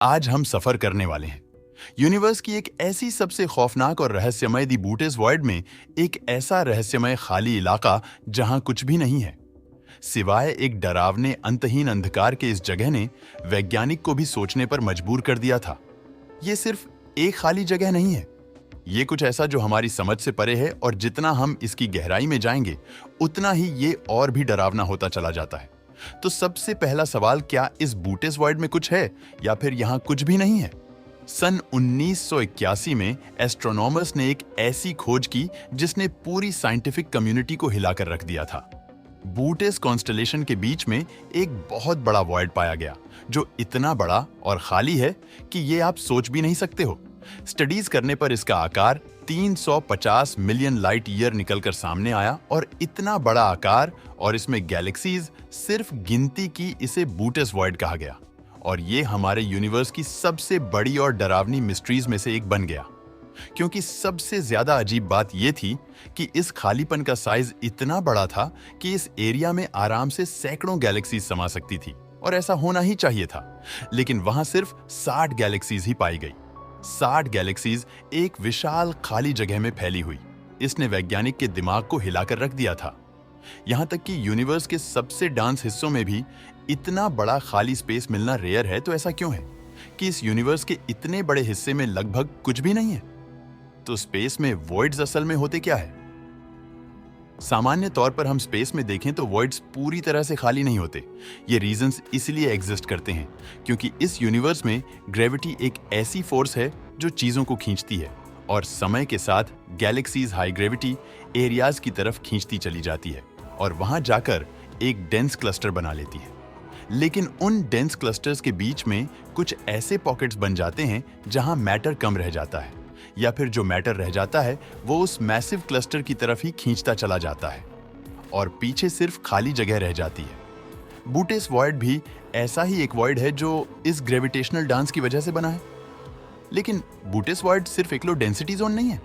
आज हम सफर करने वाले हैं यूनिवर्स की एक ऐसी सबसे खौफनाक और रहस्यमय दी बूटेस वॉइड में, एक ऐसा रहस्यमय खाली इलाका जहां कुछ भी नहीं है सिवाय एक डरावने अंतहीन अंधकार के। इस जगह ने वैज्ञानिक को भी सोचने पर मजबूर कर दिया था। ये सिर्फ एक खाली जगह नहीं है, ये कुछ ऐसा जो हमारी समझ से परे है, और जितना हम इसकी गहराई में जाएंगे उतना ही ये और भी डरावना होता चला जाता है। तो सबसे पहला सवाल, क्या इस बूटेस वॉइड में कुछ है या फिर यहां कुछ भी नहीं है? सन 1981 में एस्ट्रोनॉमर्स ने एक ऐसी खोज की जिसने पूरी साइंटिफिक कम्युनिटी को हिलाकर रख दिया था। बूटेस कॉन्स्टलेशन के बीच में एक बहुत बड़ा वॉइड पाया गया जो इतना बड़ा और खाली है कि ये आप सोच भी नहीं सकते हो। स्टडीज करने पर इसका आकार 350 मिलियन लाइट ईयर निकलकर सामने आया, और इतना बड़ा आकार और इसमें गैलेक्सीज, सिर्फ गिनती की इसे बूटेस वॉइड कहा गया, और ये हमारे यूनिवर्स की सबसे बड़ी और डरावनी मिस्ट्रीज में से एक बन गया। क्योंकि सबसे ज्यादा अजीब बात यह थी कि इस खालीपन का साइज इतना बड़ा था कि इस एरिया में आराम से सैकड़ों गैलेक्सीज समा सकती थी, और ऐसा होना ही चाहिए था। लेकिन वहां सिर्फ 60 गैलेक्सीज ही पाई गई। 60 गैलेक्सीज एक विशाल खाली जगह में फैली हुई। इसने वैज्ञानिक के दिमाग को हिलाकर रख दिया था। यहां तक कि यूनिवर्स के सबसे डांस हिस्सों में भी इतना बड़ा खाली स्पेस मिलना रेयर है। तो ऐसा क्यों है कि इस यूनिवर्स के इतने बड़े हिस्से में लगभग कुछ भी नहीं है? तो स्पेस में वॉइड्स असल में होते क्या है? सामान्य तौर पर हम स्पेस में देखें तो वॉइड्स पूरी तरह से खाली नहीं होते। ये रीजंस इसलिए एग्जिस्ट करते हैं क्योंकि इस यूनिवर्स में ग्रेविटी एक ऐसी फोर्स है जो चीजों को खींचती है, और समय के साथ गैलेक्सीज हाई ग्रेविटी एरियाज की तरफ खींचती चली जाती है और वहां जाकर एक डेंस क्लस्टर बना लेती है। लेकिन उन डेंस क्लस्टर्स के बीच में कुछ ऐसे पॉकेट्स बन जाते हैं जहां मैटर कम रह जाता है, या फिर जो मैटर रह जाता है वो उस मैसिव क्लस्टर की तरफ ही खींचता चला जाता है, और पीछे सिर्फ खाली जगह रह जाती है। बूटेस वॉइड भी ऐसा ही एक वॉइड है जो इस ग्रेविटेशनल डांस की वजह से बना है। लेकिन बूटेस वॉइड सिर्फ एक लो डेंसिटी जोन नहीं है,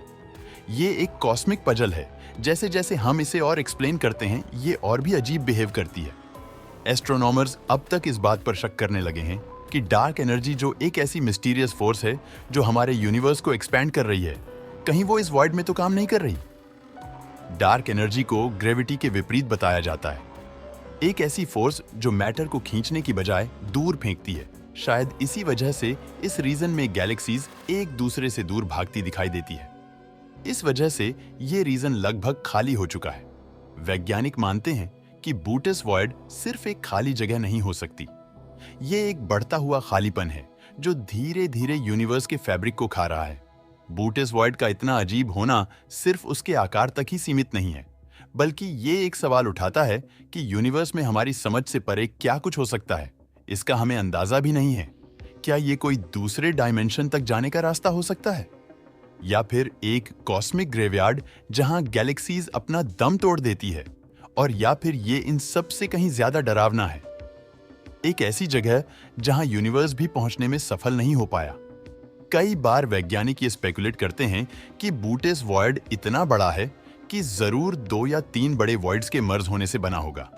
ये एक कॉस्मिक पजल है। जैसे जैसे हम इसे और एक्सप्लेन करते हैं, ये और भी अजीब बिहेव करती है। एस्ट्रोनॉमर्स अब तक इस बात पर शक करने लगे हैं कि डार्क एनर्जी, जो एक ऐसी मिस्टीरियस फोर्स है जो हमारे यूनिवर्स को एक्सपैंड कर रही है, कहीं वो इस वॉइड में तो काम नहीं कर रही। डार्क एनर्जी को ग्रेविटी के विपरीत बताया जाता है, एक ऐसी फोर्स जो मैटर को खींचने की बजाय दूर फेंकती है। शायद इसी वजह से इस रीजन में गैलेक्सीज एक दूसरे से दूर भागती दिखाई देती है। इस वजह से ये रीजन लगभग खाली हो चुका है। वैज्ञानिक मानते हैं कि बूटेस वॉइड सिर्फ एक खाली जगह नहीं हो सकती, ये एक बढ़ता हुआ खालीपन है जो धीरे धीरे यूनिवर्स के फैब्रिक को खा रहा है। बूटेस वॉइड का इतना अजीब होना सिर्फ उसके आकार तक ही सीमित नहीं है, बल्कि ये एक सवाल उठाता है कि यूनिवर्स में हमारी समझ से परे क्या कुछ हो सकता है। इसका हमें अंदाजा भी नहीं है। क्या ये कोई दूसरे डायमेंशन तक जाने का रास्ता हो सकता है, या फिर एक कॉस्मिक ग्रेवयार्ड जहां गैलेक्सीज अपना दम तोड़ देती है, और या फिर ये इन सब से कहीं ज्यादा डरावना है, एक ऐसी जगह जहां यूनिवर्स भी पहुंचने में सफल नहीं हो पाया। कई बार वैज्ञानिक ये स्पेकुलेट करते हैं कि बूटेस वॉइड इतना बड़ा है कि जरूर 2 या 3 बड़े वॉइड्स के मर्ज होने से बना होगा।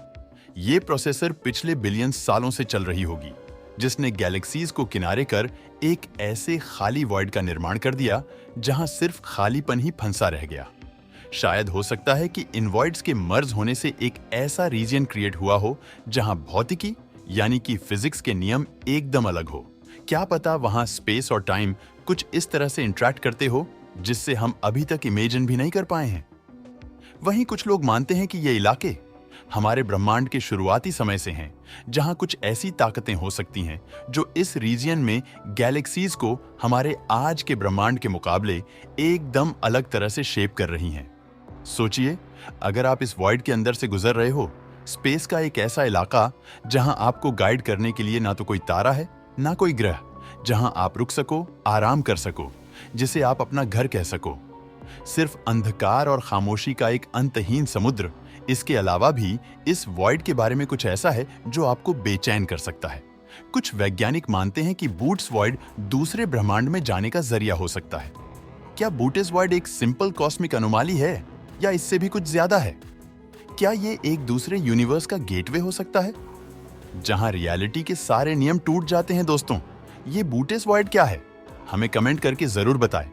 ये प्रोसेसर पिछले बिलियन सालों से चल रही होगी, जिसने गैलेक्सीज को किनारे कर एक ऐसे खाली वॉइड का निर्माण कर दिया जहां सिर्फ खालीपन ही फंसा रह गया। शायद हो सकता है कि इन वॉइड्स के मर्ज होने से एक ऐसा रीजन क्रिएट हुआ हो जहां भौतिकी यानी कि फिजिक्स के नियम एकदम अलग हो। क्या पता वहां स्पेस और टाइम कुछ इस तरह से इंटरैक्ट करते हो जिससे हम अभी तक इमेजिन भी नहीं कर पाए हैं। वहीं कुछ लोग मानते हैं कि ये इलाके हमारे ब्रह्मांड के शुरुआती समय से हैं, जहां कुछ ऐसी ताकतें हो सकती हैं जो इस रीजन में गैलेक्सीज को हमारे आज के ब्रह्मांड के मुकाबले एकदम अलग तरह से शेप कर रही हैं। सोचिए, अगर आप इस वॉइड के अंदर से गुजर रहे हो, स्पेस का एक ऐसा इलाका जहां आपको गाइड करने के लिए ना तो कोई तारा है ना कोई ग्रह, जहां आप रुक सको, आराम कर सको, जिसे आप अपना घर कह सको। सिर्फ अंधकार और खामोशी का एक अंतहीन समुद्र। इसके अलावा भी इस वॉइड के बारे में कुछ ऐसा है जो आपको बेचैन कर सकता है। कुछ वैज्ञानिक मानते हैं कि बूट्स वॉइड दूसरे ब्रह्मांड में जाने का जरिया हो सकता है। क्या बूटेस वॉइड एक सिंपल कॉस्मिक अनोमाली है या इससे भी कुछ ज्यादा है? क्या ये एक दूसरे यूनिवर्स का गेटवे हो सकता है जहां रियलिटी के सारे नियम टूट जाते हैं दोस्तों? ये बूटेस वॉइड क्या है? हमें कमेंट करके जरूर बताएं।